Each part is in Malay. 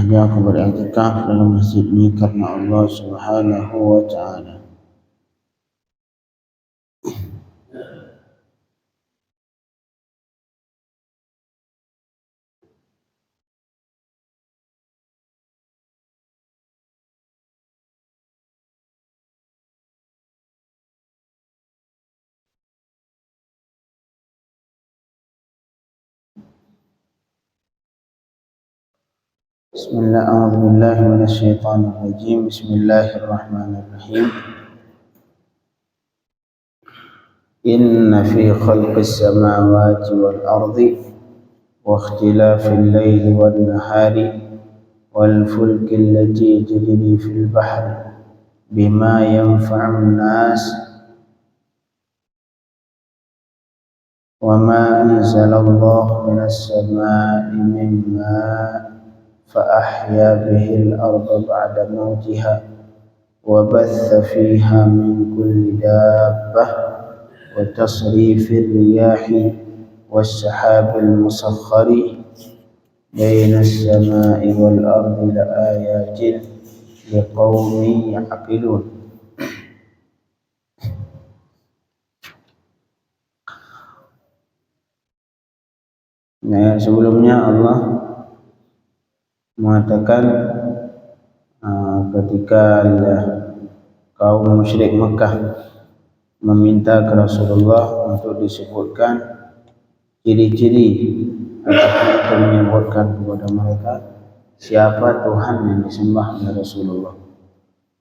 Sengaja aku beriktikaf dalam masjid ini karena Allah Subhanahu wa Ta'ala. Bismillah, a'udzubillahi minasyaitonirrajim. Bismillahirrahmanirrahim. Inna fi khalqis samawati wal ardi wa ikhtilafil laili wan nahari wal fulki allati tajri fil bahri bima yanfa'un nas wa ma anzalallahu minas samai min ma' فأحيا به الأرض بعد موتها وبث فيها من كل دابة وتصريف الرياح والسحاب المسخر بين السماء والأرض لآيات لقوم يعقلون. Nah, sebelumnya Allah mengatakan ketika kaum musyrik Mekah meminta ke Rasulullah untuk disebutkan ciri-ciri atau menyebutkan kepada mereka siapa Tuhan yang disembah oleh Rasulullah.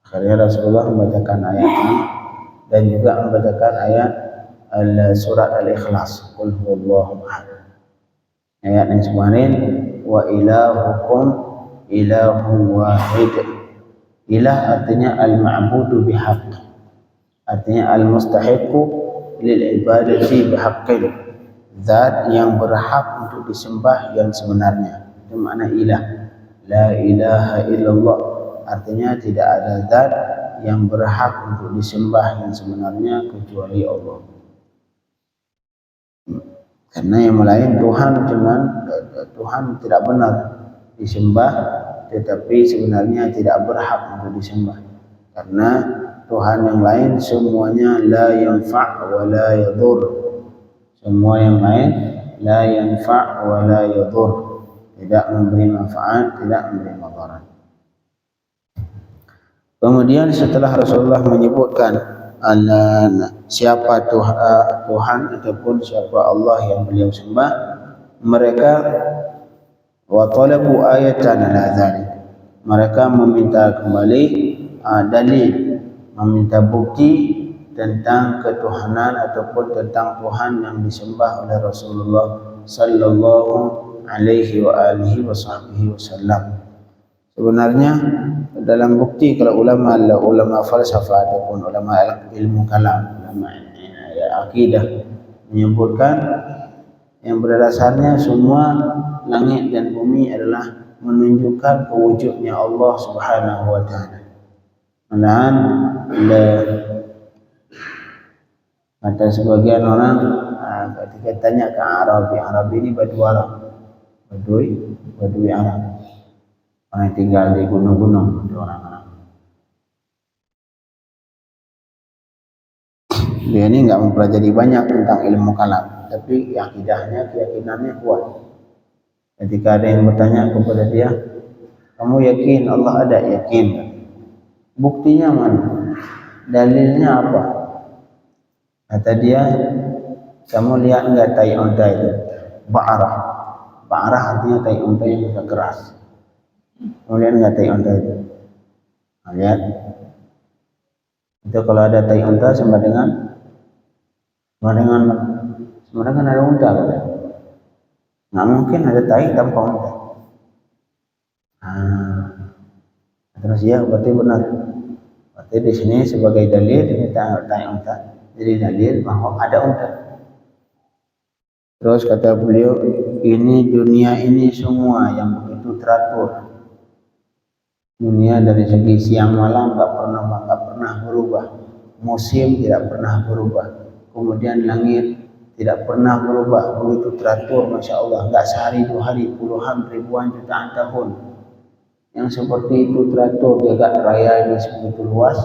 Akhirnya Rasulullah membacakan ayat ini dan juga membacakan ayat surat Al-Ikhlas, Qul huwallahu ahad. Ayat yang kemarin, wa ilahukum ilahun wahid. Ilah artinya al-ma'budu bihaq, artinya al-mustahiqu lil ibadati bihaqqin, zat yang berhak untuk disembah yang sebenarnya. Itu makna ilah. La ilaha illallah, artinya tidak ada zat yang berhak untuk disembah yang sebenarnya kecuali Allah. Karena yang lain Tuhan tidak benar disembah, tetapi sebenarnya tidak berhak untuk disembah. Karena Tuhan yang lain semuanya la yanfa' wa la yadur. Semua yang lain la yanfa' wa la yadur, tidak memberi manfaat, tidak memberi madarat. Kemudian setelah Rasulullah menyebutkan siapa Tuhan ataupun siapa Allah yang beliau sembah, mereka wa talabu ayatan ala dzalik, mereka meminta kembali dalil, meminta bukti tentang ketuhanan ataupun tentang Tuhan yang disembah oleh Rasulullah sallallahu alaihi wa alihi wasallam. Sebenarnya dalam bukti kalau ulama falsafah ataupun ulama ilmu kalam, ulama akidah menyebutkan yang berdasarnya semua langit dan bumi adalah menunjukkan kewujudnya Allah Subhanahu wa Ta'ala. Malahan kata sebagian orang ketika tanya ke Arabi ini Badui Arab, orang yang tinggal di gunung-gunung, orang-orang. Dia ini enggak mempelajari banyak tentang ilmu kalam, tapi akidahnya, keyakinannya kuat. Ketika ada yang bertanya kepada dia, kamu yakin Allah ada? Yakin. Buktinya mana? Dalilnya apa? Kata dia, kamu lihat enggak tai unta itu? Ba'arah. Ba'arah artinya tai unta yang agak keras. Kemudian enggak tai unta itu? Lihat. Itu kalau ada tai unta sama dengan ada unta. Nggak mungkin ada tai tanpa unta. Terus ya, berarti benar. Berarti di sini sebagai dalil ini tai unta. Jadi dalil bahwa ada unta. Terus kata beliau, ini dunia ini semua yang begitu teratur. Dunia dari segi siang malam tak pernah berubah. Musim tidak pernah berubah. Kemudian langit tidak pernah berubah, begitu teratur, masya Allah. Enggak sehari dua hari, puluhan ribuan jutaan tahun. yang seperti itu teratur jagat raya ini sebegitu luas,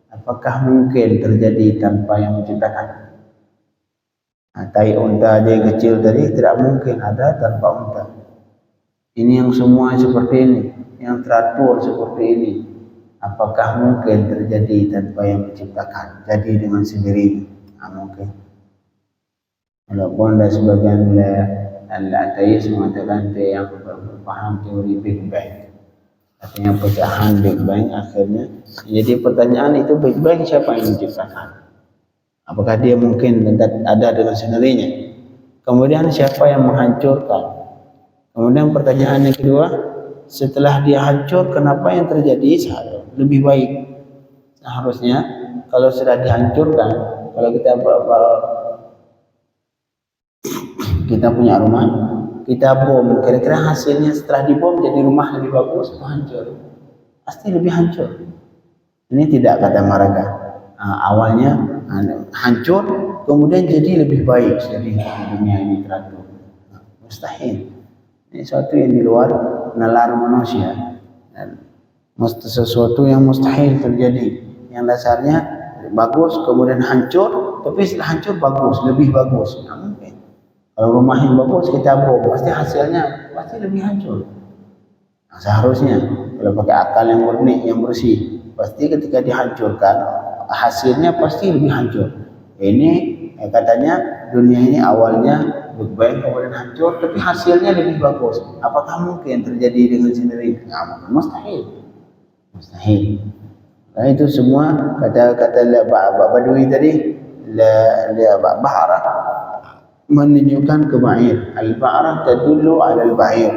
apakah mungkin terjadi tanpa yang menciptakan? Tai unta aja yang kecil tadi tidak mungkin ada tanpa unta. Ini yang semua seperti ini, yang teratur seperti ini, apakah mungkin terjadi tanpa yang menciptakan? Jadi dengan sendirinya, mungkin. Walaupun ada sebagian ateis mengatakan yang berpaham teori Big Bang, artinya pecahan Big Bang akhirnya. Jadi pertanyaan itu Big Bang siapa yang menciptakan? Apakah dia mungkin ada dengan sendirinya? Kemudian siapa yang menghancurkan? Kemudian pertanyaan yang kedua, setelah dia hancur, kenapa yang terjadi lebih baik? Seharusnya kalau sudah dihancurkan, kalau kita punya rumah, kita bom, kira-kira hasilnya setelah dibom jadi rumah lebih bagus atau hancur? Pasti lebih hancur. Ini tidak kata mereka. Awalnya hancur, kemudian jadi lebih baik. Jadi dunia ini teratur. Mustahil. Ini sesuatu yang di luar nalar manusia. Dan sesuatu yang mustahil terjadi. Yang dasarnya bagus, kemudian hancur, tapi setelah hancur bagus, lebih bagus. Nah, mungkin. Kalau rumah yang bagus kita bom, pasti hasilnya pasti lebih hancur. Nah, seharusnya kalau pakai akal yang murni, yang bersih, pasti ketika dihancurkan hasilnya pasti lebih hancur. Ini katanya dunia ini awalnya Big Bang kemudian hancur, tapi hasilnya lebih bagus. Apakah mungkin terjadi dengan sendiri? Nah, mustahil. Mustahil. Nah, itu semua kata-kata Badui tadi, ba'rah menunjukkan ke ba'ir. Al-ba'rah tadullu 'ala al-ba'ir.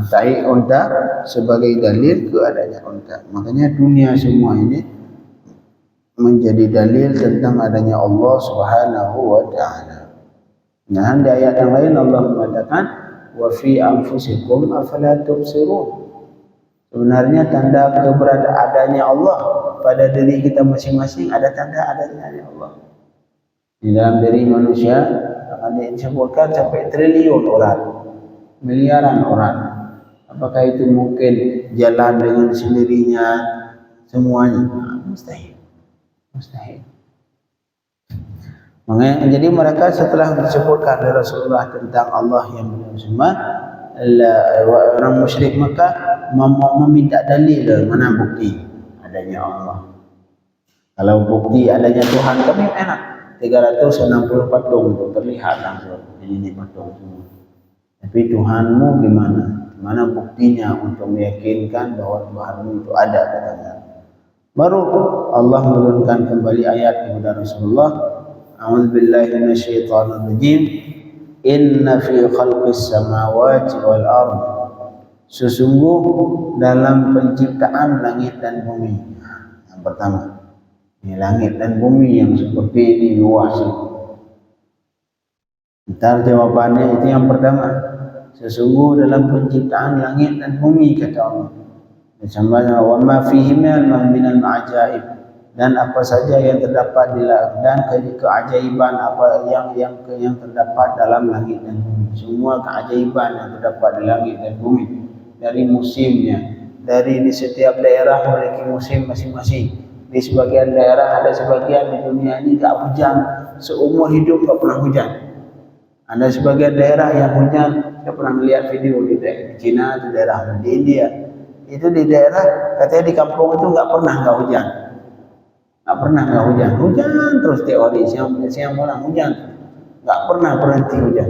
Tai unta sebagai dalil ke adanya unta. Makanya dunia semua ini menjadi dalil tentang adanya Allah Subhanahu wa taala. Nah, di ayat yang lain Allah mengatakan wa fi anfusikum afala tubsirun. Sebenarnya tanda keberadaannya Allah pada diri kita masing-masing, ada tanda adanya Allah. Di dalam diri manusia akan disebutkan sampai triliun orang, miliaran orang. Apakah itu mungkin jalan dengan sendirinya semuanya? Mustahil. Mustahil. Makanya jadi mereka setelah disebutkan oleh Rasulullah tentang Allah yang beliau sembah, orang musyrik Mekah meminta dalil, mana bukti adanya Allah. Kalau bukti adanya Tuhan kami enak, 360 patung itu terlihat langsung, ini patung semua. Tapi Tuhanmu gimana? Mana buktinya untuk meyakinkan bahwa Tuhanmu itu ada, katanya. Baru Allah menurunkan kembali ayat kepada Rasulullah, a'udzubillahi minasyaitonir rajim, inna fi khalqis samawati wal ardh, sesungguh dalam penciptaan langit dan bumi. Yang pertama, ini langit dan bumi yang seperti ini luas. Ntar jawabannya itu yang pertama, sesungguh dalam penciptaan langit dan bumi, kata Allah. Bersama wa ma fihi minal ma'ajaib, dan apa saja yang terdapat dan keajaiban apa yang terdapat dalam langit dan bumi. Semua keajaiban yang terdapat di langit dan bumi, dari musimnya, dari di setiap daerah memiliki musim masing-masing. Di sebagian daerah, ada sebagian di dunia ini tak hujan, seumur hidup tak pernah hujan. Ada sebagian daerah yang hujan, saya pernah melihat video di China, di daerah di India. Itu di daerah, katanya di kampung itu nggak pernah nggak hujan. Nggak pernah nggak hujan. Hujan terus teori, siang malam hujan. Nggak pernah berhenti hujan.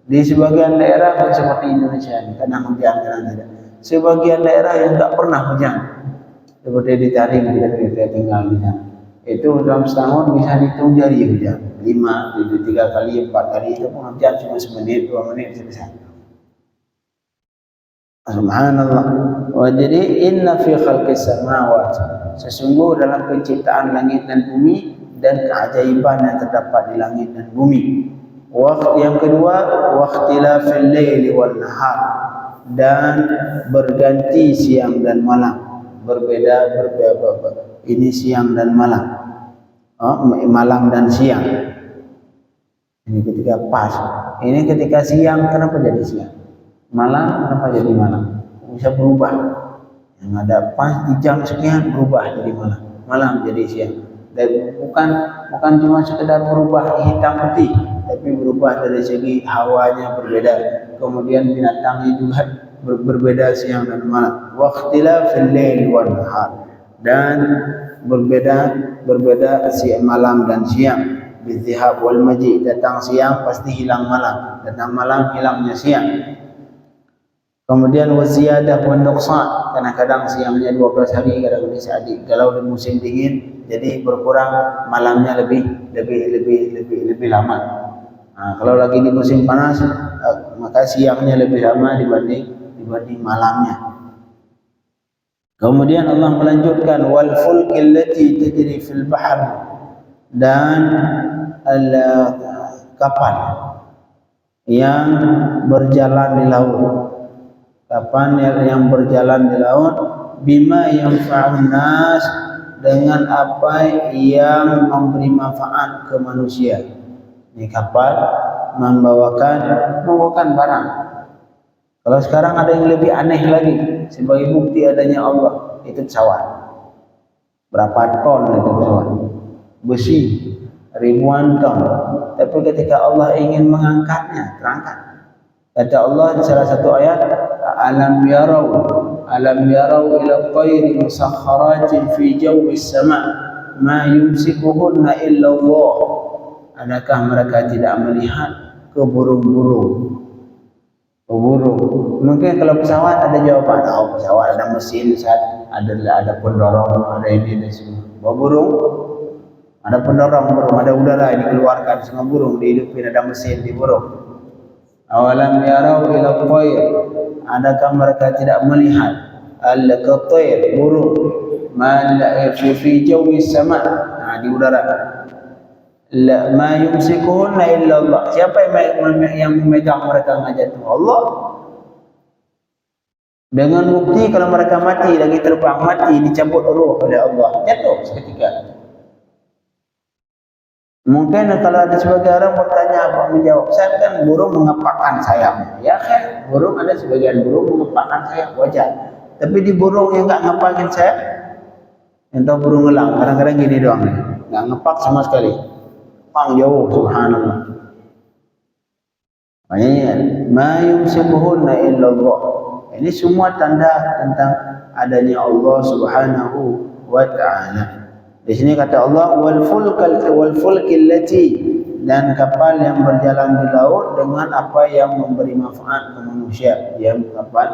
Di sebagian daerah seperti Indonesia, kadang hujan, kadang tidak. Sebagian daerah yang nggak pernah hujan. Seperti di Tarim, kita tinggal di sana. Itu dalam setahun bisa dihitung jari hujan. 5, 3 kali, 4 kali itu pun hujan cuma semenit, 2 menit selesai. Subhanallah. Jadi inna fi khalqis samawati, sesungguh dalam penciptaan langit dan bumi dan keajaiban yang terdapat di langit dan bumi. Yang kedua, waqtilafil laili wan nahar, dan berganti siang dan malam. Berbeda ini siang dan malam, malam dan siang. Ini ketika pas. Ini ketika siang, kenapa jadi siang? Malam, kenapa jadi malam? bisa berubah. Yang ada pas di jam sekian berubah jadi malam jadi siang. Dan bukan cuma sekedar berubah hitam putih, tapi berubah dari segi hawanya berbeda. Kemudian binatangnya juga berbeda siang dan malam. Waqtilafil lail wan nahar, dan berbeda siang malam dan siang. Bizihab wal maji, datang siang pasti hilang malam, datang malam hilangnya siang. Kemudian waziyadah wan nuqsan, kadang-kadang siangnya 12 hari, kadang-kadang saat kalau di musim dingin jadi berkurang, malamnya lebih lama. Nah, kalau lagi di musim panas maka siangnya lebih lama dibanding malamnya. Kemudian Allah melanjutkan wal fulkil lati tajri fil bahr, dan kapal yang berjalan di laut. Kapal yang berjalan di laut, bima yanfa'un nas, dengan apa yang memberi manfaat ke manusia. Ini kapal membawakan barang. Kalau sekarang ada yang lebih aneh lagi, sebagai bukti adanya Allah, itu pesawat. Berapa ton itu pesawat? Besi ribuan ton. Tapi ketika Allah ingin mengangkatnya, terangkat. Kata Allah di salah satu ayat, alam yarau ila tayri musakhkharatin fi jawis sama' ma yumsikuhunna illa Allah. Adakah mereka tidak melihat ke burung-burung? Mungkin kalau pesawat ada jawaban. Oh, pesawat ada mesin, ada pendorong, ada ini dan semua. Burung ada pendorong, ada udara yang dikeluarkan sama burung, dihidupin, ada mesin di burung. Awalam yarau ila tayr, adakah mereka tidak melihat al-qatayr, burung, fi jawis sama', di udara. La ma yumsikuhunna illa Allah. Siapa yang memegang mereka ngajak Allah? Dengan bukti kalau mereka mati, lagi terbang mati, dicabut ruh oleh Allah, jatuh seketika. Mungkin kalau ada sebagian orang bertanya, apa menjawab, saya kan burung mengepakkan sayapnya. Ya kan, burung ada sebagian burung mengepakkan sayap, wajar. Tapi di burung yang enggak ngepakin sayap, entah burung elang, kadang-kadang gini doang, enggak ngepak sama sekali. Pang jauh, subhanallah. Maknanya, ma yumsikuhunna illa Allah. Ini semua tanda tentang adanya Allah Subhanahu wa ta'ala. Di sini kata Allah wal fulkil lati, dan kapal yang berjalan di laut dengan apa yang memberi manfaat ke manusia. Yang kapal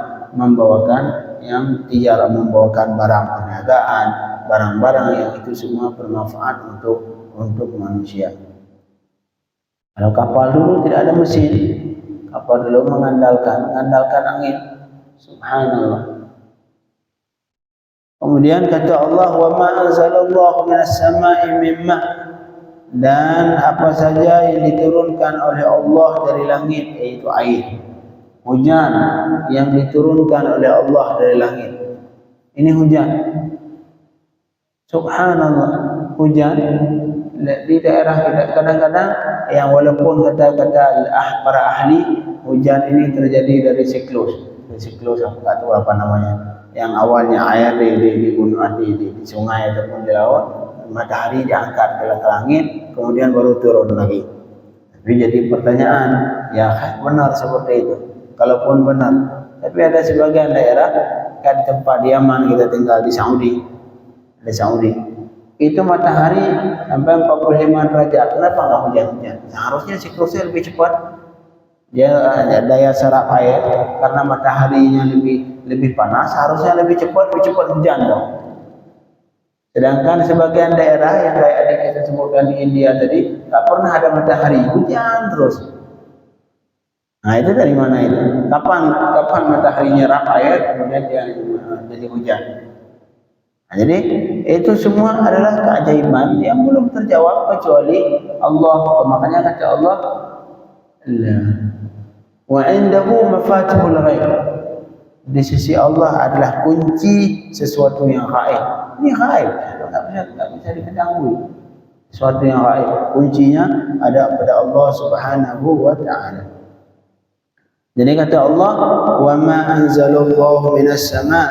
yang tiada membawakan barang perniagaan, barang-barang yang itu semua bermanfaat untuk manusia. Kalau kapal dulu tidak ada mesin, kapal dulu mengandalkan angin. Subhanallah. Kemudian kata Allah wa ma anzalallahu minas sama'i min ma', dan apa saja yang diturunkan oleh Allah dari langit, yaitu air, hujan yang diturunkan oleh Allah dari langit. Ini hujan. Subhanallah, hujan di daerah kita kadang-kadang yang walaupun kata para ahli, hujan ini terjadi dari siklus enggak tahu apa namanya, yang awalnya air di gunung, di sungai ataupun di laut, matahari diangkat ke langit, kemudian baru turun lagi. Tapi jadi pertanyaan, ya benar seperti itu? Kalaupun benar, tapi ada sebagian daerah, kan tempat Yaman kita tinggal di Saudi, itu matahari sampai 45 derajat, kenapa nggak hujan-hujan? Seharusnya siklusnya lebih cepat. Dia daya serap air karena mataharinya lebih panas, harusnya lebih cepat hujan dong. Sedangkan sebagian daerah yang kayak kita sebutkan di India tadi, tak pernah ada matahari, hujan terus. Nah itu dari mana itu? Kapan matahari nyerap air kemudian dia jadi hujan? Nah, jadi itu semua adalah keajaiban yang belum terjawab kecuali Allah. Makanya kata Allah, wa indahu mafatihul ghaib, di sisi Allah adalah kunci sesuatu yang gaib. Ini gaib, tidak bisa diketahui. Sesuatu yang gaib, kuncinya ada pada Allah Subhanahu wa ta'ala. Jadi kata Allah, wa ma anzalallahu minas sama',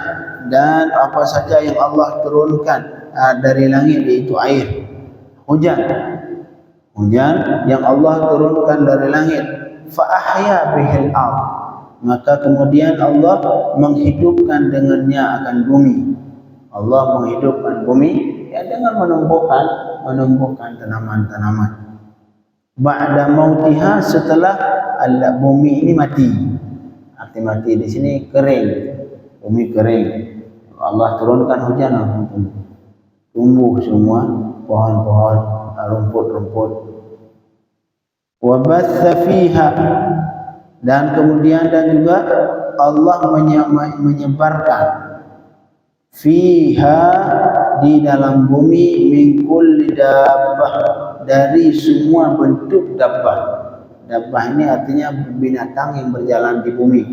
dan apa saja yang Allah turunkan dari langit, yaitu air, hujan. Hujan yang Allah turunkan dari langit, fa ahya bihil ardh, maka kemudian Allah menghidupkan dengannya akan bumi. Allah menghidupkan bumi ya dengan menumbuhkan tanaman-tanaman. Ba'da mautiha, setelah bumi ini mati. Arti mati di sini kering, bumi kering. Allah turunkan hujan, tumbuh semua pohon-pohon, rumput-rumput. Wa batha fiha, dan kemudian dan juga Allah menyebarkan fiha, di dalam bumi, min kulli dabbah, dari semua bentuk dabbah. Dabbah ini artinya binatang yang berjalan di bumi.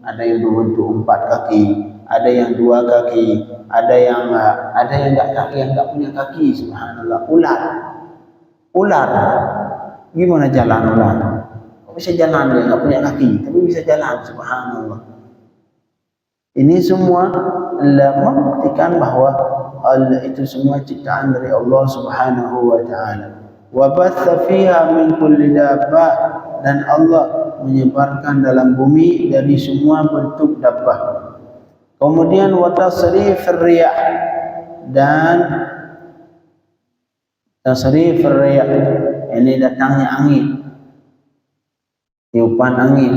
Ada yang berbentuk 4 kaki, ada yang 2 kaki, ada yang enggak kaki, yang enggak punya kaki. Subhanallah. Ular. Gimana jalan ular? Kok bisa jalan, dia enggak punya kaki tapi bisa jalan? Subhanallah. Ini semua membuktikan bahwa itu semua ciptaan dari Allah Subhanahu wa taala. Wa batha fiha min kulli dabbah, dan Allah menyebarkan dalam bumi dari semua bentuk dabbah. Kemudian wa tasrifir riyah, dan tasrifir riyah ini datangnya angin, tiupan angin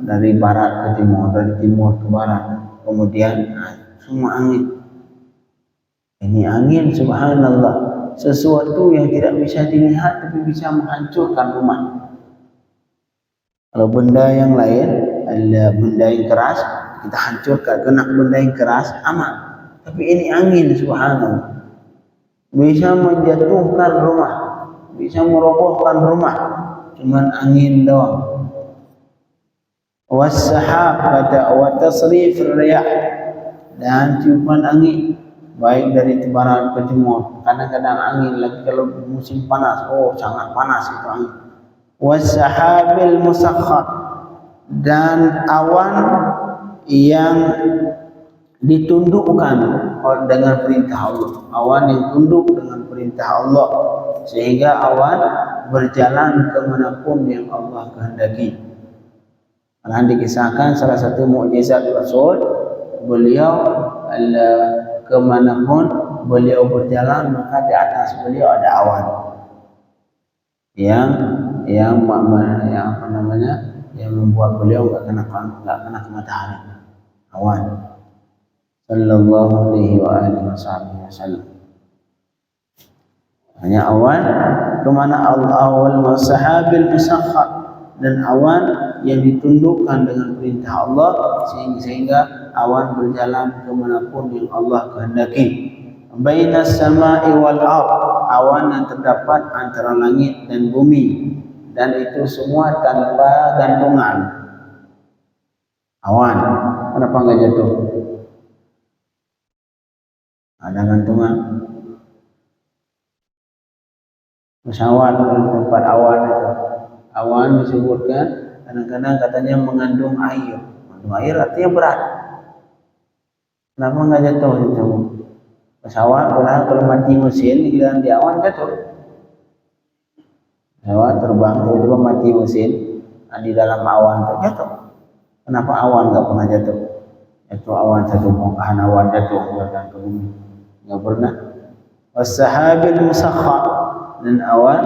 dari barat ke timur, dari timur ke barat. Kemudian semua angin. Ini angin, subhanallah, sesuatu yang tidak bisa dilihat tapi bisa menghancurkan rumah. Kalau benda yang lain, ada benda yang keras, kita hancurkan. Kena benda yang keras, aman. Tapi ini angin, subhanallah, bisa menjatuhkan rumah, bisa merobohkan rumah. Cuman angin doang. Was-sahab, kata wa tasrifir riyah, dan tiupan angin, baik dari barat ke timur. Kadang-kadang angin lagi kalau musim panas, sangat panas itu angin. Was-sahabil musakhkhar, dan awan yang ditundukkan dengan perintah Allah. Awan yang tunduk dengan perintah Allah, sehingga awan berjalan kemanapun yang Allah kehendaki. Karena dikisahkan salah satu mukjizat Rasul, beliau kemanapun beliau berjalan, maka di atas beliau ada awan yang membuat beliau enggak kena matahari. Awan. Sallallahu alaihi wa alihi wasallam. Hanya awan kemana awal wasahabil musakhkhar, dan awan yang ditundukkan dengan perintah Allah, sehingga awan berjalan kemanapun yang Allah kehendaki. Bainas sama'i wal ard, awan yang terdapat antara langit dan bumi, dan itu semua tanpa gantungan. Awan, kenapa enggak jatuh? Ada gantungan. Pesawat di tempat awan itu. Awan disebutkan kadang-kadang katanya mengandung air. Mengandung air artinya berat. Kenapa enggak jatuh itu? Pesawat kalau mati mesin, giliran di awan jatuh. Pesawat terbang tiba-tiba mati mesin, di dalam awan jatuh. Kenapa awan enggak pernah jatuh? Itu awan satu bongkahan awan jatuh ke bumi. Enggak pernah. Was-sahabil musakhkhar, dan awan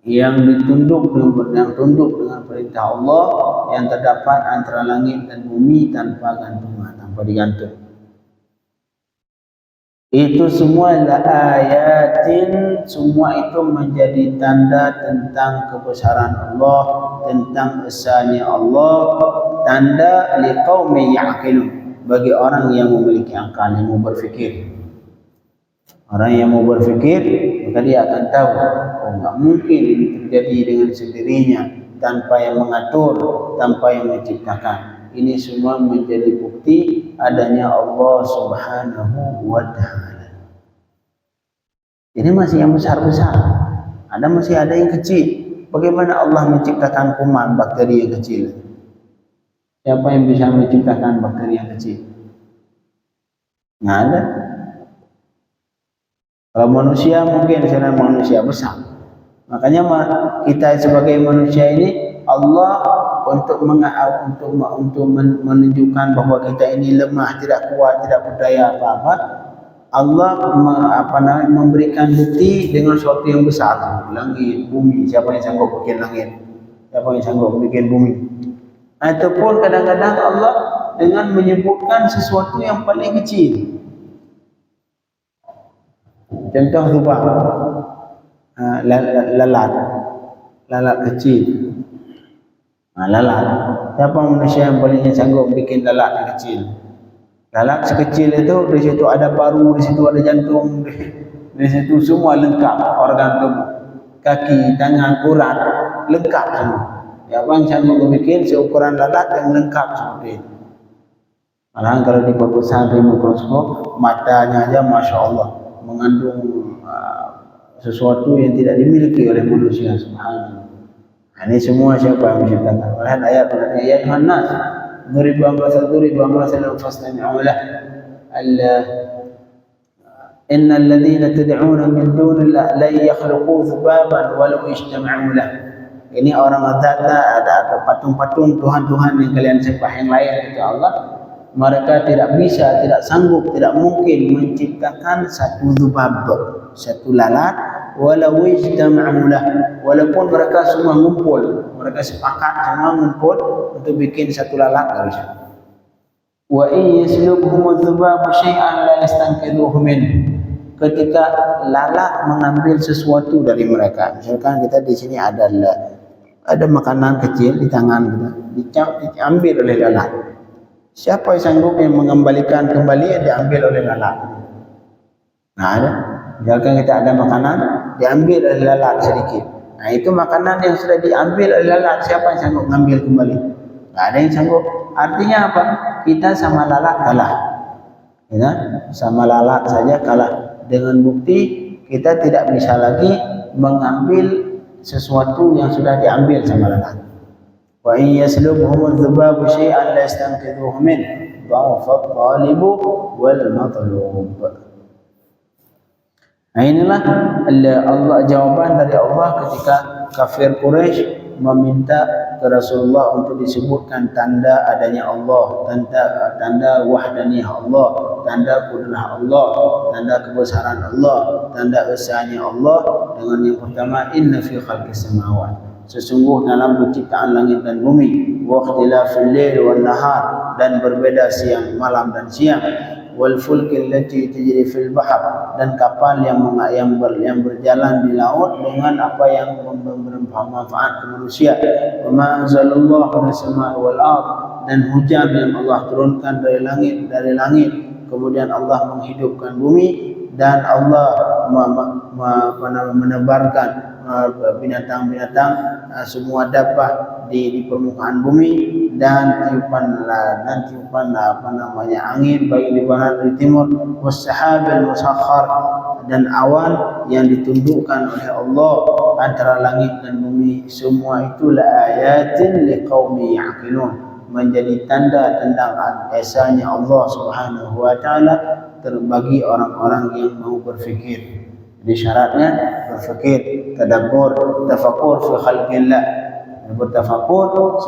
yang tunduk dengan perintah Allah, yang terdapat antara langit dan bumi tanpa gantungan, tanpa digantung. Itu semua ayatin, semua itu menjadi tanda tentang kebesaran Allah, tentang esanya Allah, tanda liqaumin ya'qilun, bagi orang yang memiliki akal, yang mau berfikir. Orang yang mau berfikir, maka dia akan tahu, enggak mungkin ini terjadi dengan sendirinya, tanpa yang mengatur, tanpa yang menciptakan. Ini semua menjadi bukti adanya Allah Subhanahu wa ta'ala. Ini masih yang besar-besar, masih ada yang kecil, Bagaimana Allah menciptakan kuman bakteri yang kecil? Siapa yang bisa menciptakan bakteri yang kecil? Nggak ada. Kalau manusia mungkin karena manusia besar. Makanya kita sebagai manusia ini Allah untuk menunjukkan bahwa kita ini lemah, tidak kuat, tidak berdaya apa-apa. Allah memberikan bukti dengan sesuatu yang besar, langit, bumi. Siapa yang sanggup bikin langit? Siapa yang sanggup bikin bumi? Ataupun kadang-kadang Allah dengan menyebutkan sesuatu yang paling kecil. Contoh zubab, lalat kecil. Lalat. Siapa manusia yang paling sanggup bikin lalat yang kecil? Lalat sekecil itu, di situ ada paru, di situ ada jantung, di situ semua lengkap organ tubuh, kaki, tangan, urat, lengkap semua. Siapa yang sanggup bikin seukuran lalat yang lengkap seperti itu? Malahan kalau diperbesar di mikroskop, matanya aja masya Allah mengandung sesuatu yang tidak dimiliki oleh manusia. Subhanallah. Ini semua siapa yang menciptakan? Malahan ayat ya Yohanes, duriba masalan fastami'u lah. Innal ladzina tad'una min dunillahi la yakhluqu dhubaban walau ijtama'u lah. Ini orang ada patung-patung Tuhan-Tuhan yang kalian sembah yang lain itu Allah. Mereka tidak bisa, tidak sanggup, tidak mungkin menciptakan satu dzubab, satu lalat, walau ijtama'u lah, walaupun mereka semua ngumpul, mereka sepakat semua ngumpul untuk bikin satu lalat, enggak bisa. Wa in yaslubhum adzubabu syai'an la yastanqidhuhu min. Ketika lalat mengambil sesuatu dari mereka, misalkan kita di sini ada makanan kecil di tangan kita, diambil oleh lalat. Siapa yang sanggup yang mengembalikan kembali yang diambil oleh lalat? Nah, ada. Misalkan kita ada makanan diambil oleh lalat sedikit. Nah, itu makanan yang sudah diambil oleh lalat, siapa yang sanggup mengambil kembali? Tidak ada yang sanggup. Artinya apa? Kita sama lalat kalah. Ya, sama lalat saja kalah. Dengan bukti kita tidak bisa lagi mengambil sesuatu yang sudah diambil sama lalat. Wa in yaslubhum adh-dhubabu syai'an la yastanqidhuhu min dha'fa adh-dhalibu wal matlub. Nah, inilah Allah jawaban dari Allah ketika kafir Quraisy meminta ke Rasulullah untuk disebutkan tanda adanya Allah, tanda wahdaniyah Allah, tanda kudrah Allah, tanda kebesaran Allah, tanda esanya Allah. Dengan yang pertama, inna fi khalqis samawati, sesungguh dalam penciptaan langit dan bumi, wa ikhtilafil lail wan nahar, dan berbeda siang malam dan siang, wal fulkil lati tajri fil bahr, dan kapal yang berjalan di laut dengan apa yang bermanfaat ke manusia, wa ma anzalallahu minas samaa'i wal ard, dan hujan yang Allah turunkan dari langit, kemudian Allah menghidupkan bumi, dan Allah menebarkan binatang-binatang semua dapat di permukaan bumi, dan tiupan angin baik di barat di timur, wassahabil musakhkhar, dan awan yang ditundukkan oleh Allah antara langit dan bumi. Semua itu la ayatin liqaumi ya'qilun, menjadi tanda tentang esanya Allah Subhanahu wa taala bagi orang-orang yang mau berfikir. Jadi syaratnya berfikir, tadabbur, tafakur fi khalqillah, bertafakur